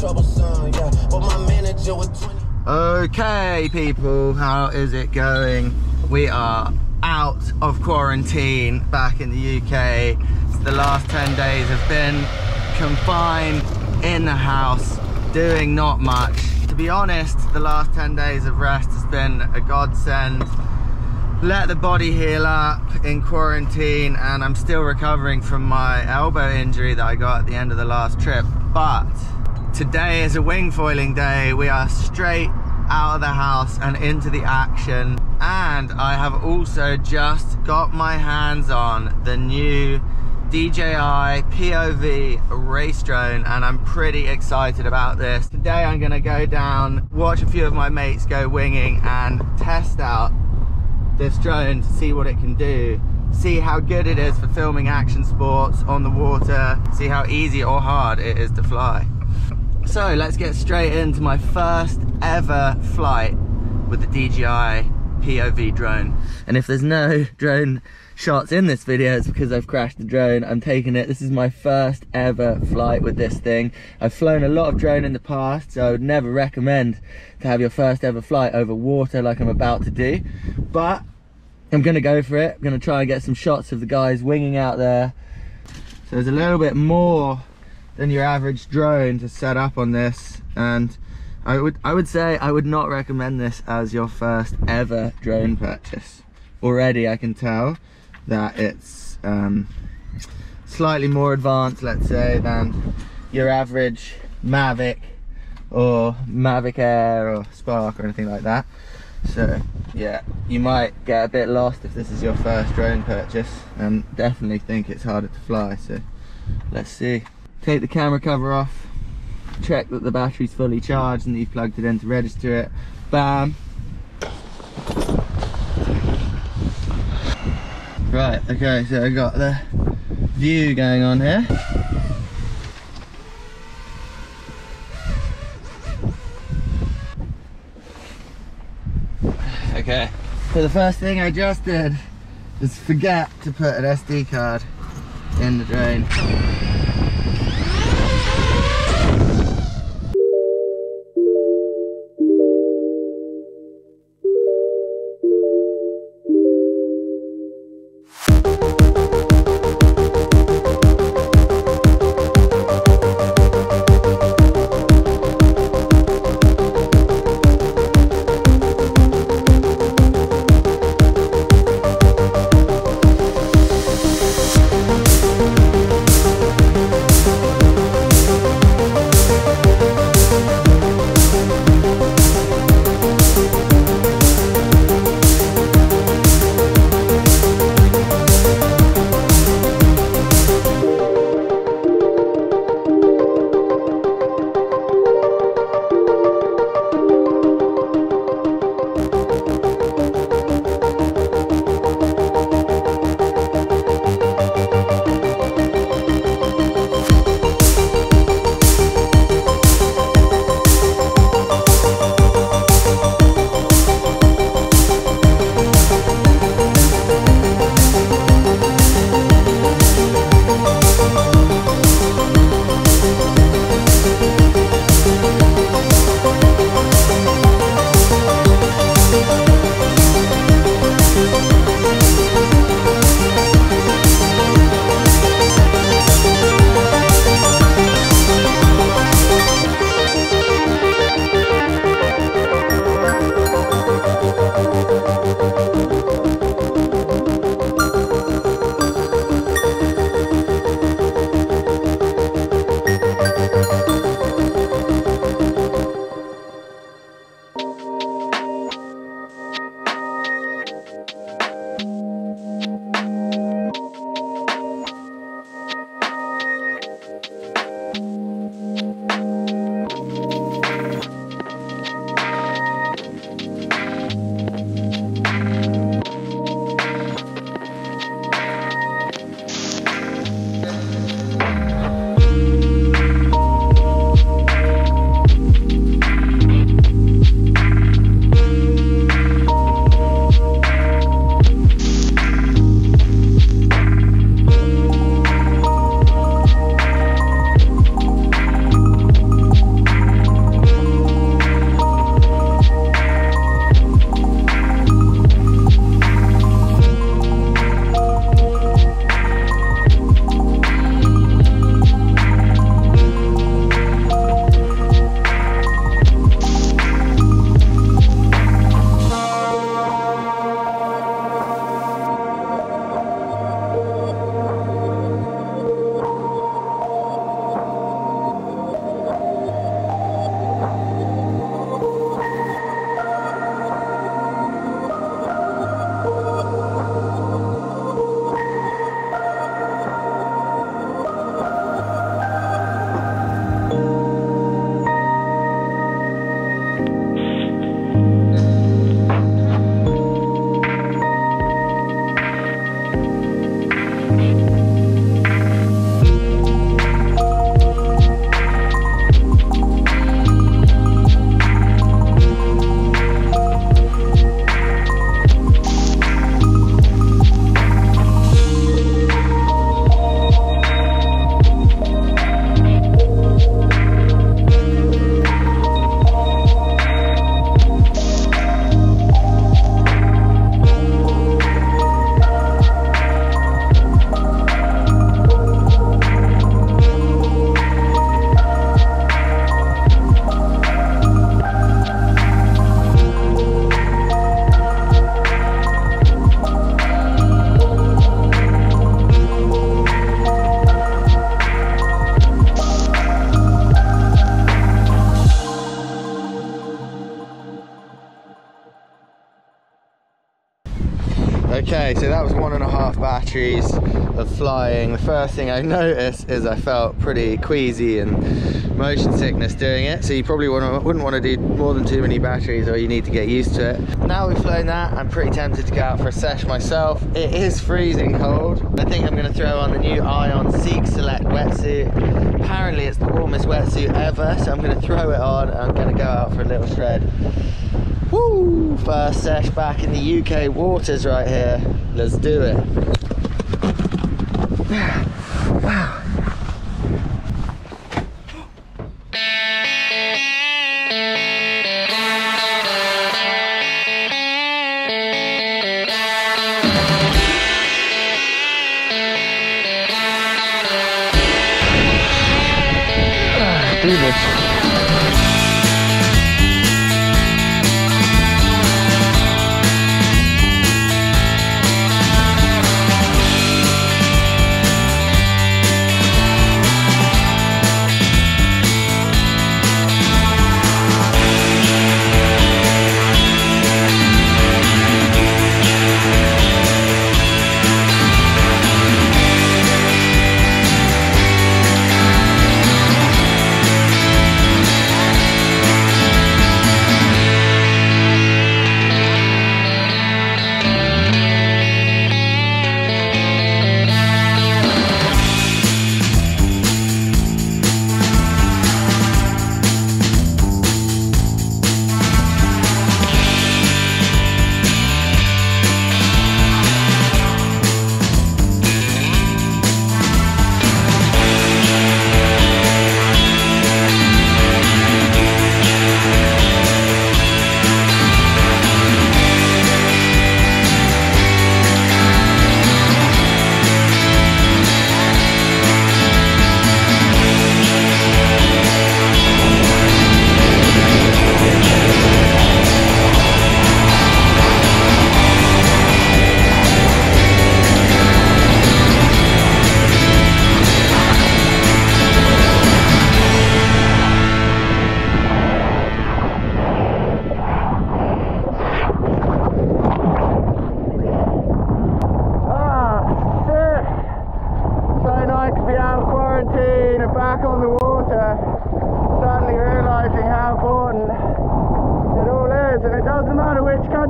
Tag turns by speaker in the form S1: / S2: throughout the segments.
S1: troublesome, yeah. But my manager was 20.
S2: Okay, people, how is it going? We are out of quarantine back in the UK. The last 10 days have been confined in the house, doing not much. To be honest, the last 10 days of rest has been a godsend. Let the body heal up in quarantine, and I'm still recovering from my elbow injury that I got at the end of the last trip. But today is a wing foiling day. We are straight out of the house and into the action. And I have also just got my hands on the new DJI FPV RACE drone, and I'm pretty excited about this. Today I'm gonna go down, watch a few of my mates go winging and test out this drone to see what it can do, see how good it is for filming action sports on the water, see how easy or hard it is to fly. So let's get straight into my first ever flight with the DJI FPV drone. And if there's no drone shots in this video, it's because I've crashed the drone. I'm taking it. This is my first ever flight with this thing. I've flown a lot of drone in the past, so I would never recommend to have your first ever flight over water like I'm about to do, but I'm gonna go for it. I'm gonna try and get some shots of the guys winging out there. So there's a little bit more than your average drone to set up on this, and I would say I would not recommend this as your first ever drone purchase. Already I can tell that it's slightly more advanced, let's say, than your average Mavic or Mavic Air or Spark or anything like that. So yeah, you might get a bit lost if this is your first drone purchase, and definitely think it's harder to fly. So let's see. Take the camera cover off, check that the battery's fully charged and that you've plugged it in to register it. Bam. Right, okay, so I got the view going on here. Okay, so the first thing I just did is forget to put an SD card in the drone. Okay, so that was 1.5 batteries of flying. The first thing I noticed is I felt pretty queasy and motion sickness doing it, so you probably wouldn't want to do more than too many batteries, or you need to get used to it. Now we've flown that, I'm pretty tempted to go out for a sesh myself. It is freezing cold. I think I'm going to throw on the new Ion Seek Select wetsuit. Apparently it's the warmest wetsuit ever, so I'm going to throw it on and I'm going to go out for a little shred. Woo! First sesh back in the UK waters right here. Let's do it. Wow. Do this.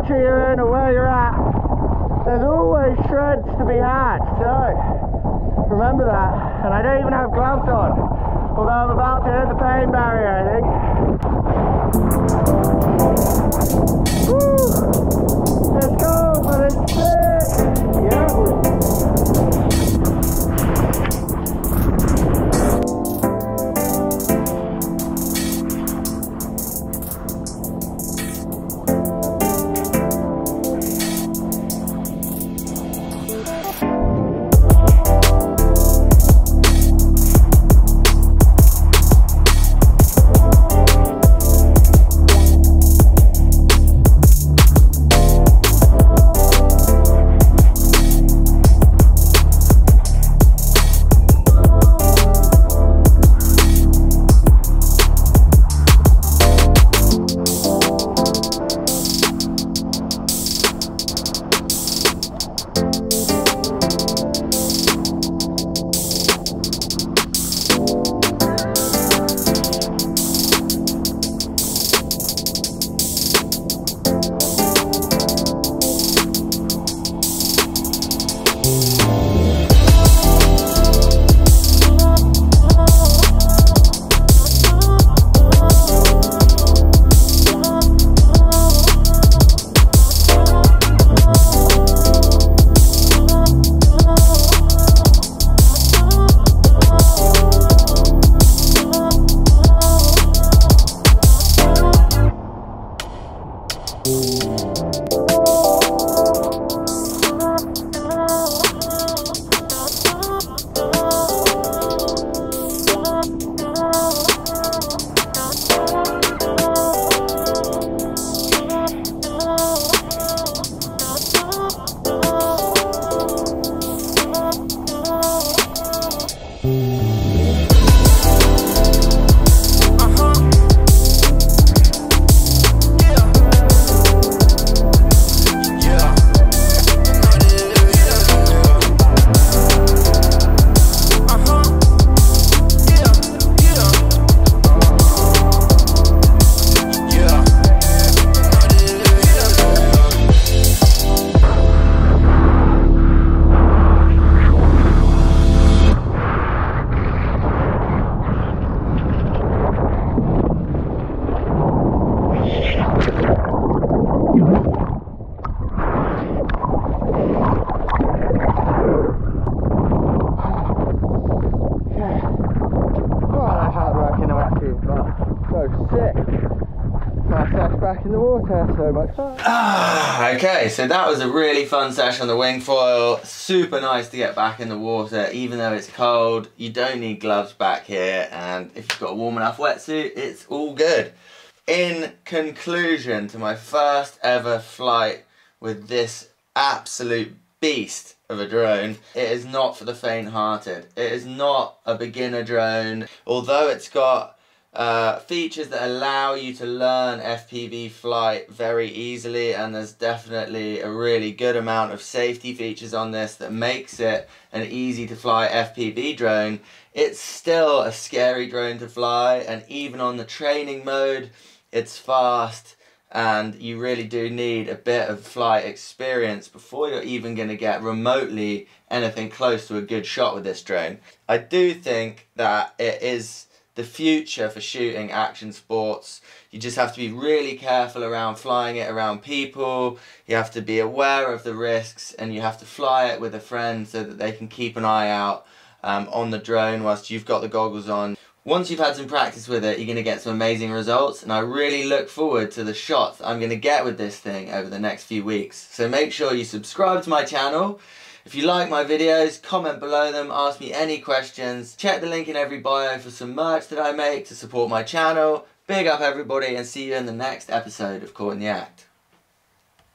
S2: You're in or where you're at, there's always shreds to be had, so remember that. And I don't even have gloves on, although I'm about to hit the pain barrier, I think. Woo! Let's go, but it's sick! Yeah. sick. First session back in the water, so much fun. Okay, so that was a really fun session on the wing foil. Super nice to get back in the water, even though it's cold. You don't need gloves back here, and if you've got a warm enough wetsuit, it's all good. In conclusion to my first ever flight with this absolute beast of a drone, it is not for the faint-hearted. It is not a beginner drone. Although it's got features that allow you to learn FPV flight very easily, and there's definitely a really good amount of safety features on this that makes it an easy to fly FPV drone, it's still a scary drone to fly, and even on the training mode it's fast, and you really do need a bit of flight experience before you're even going to get remotely anything close to a good shot with this drone. I do think that it is the future for shooting action sports. You just have to be really careful around flying it around people. You have to be aware of the risks, and you have to fly it with a friend so that they can keep an eye out on the drone whilst you've got the goggles on. Once you've had some practice with it, you're going to get some amazing results, and I really look forward to the shots I'm going to get with this thing over the next few weeks. So make sure you subscribe to my channel. If you like my videos, comment below them, ask me any questions. Check the link in every bio for some merch that I make to support my channel. Big up everybody, and see you in the next episode of Caught in the Act.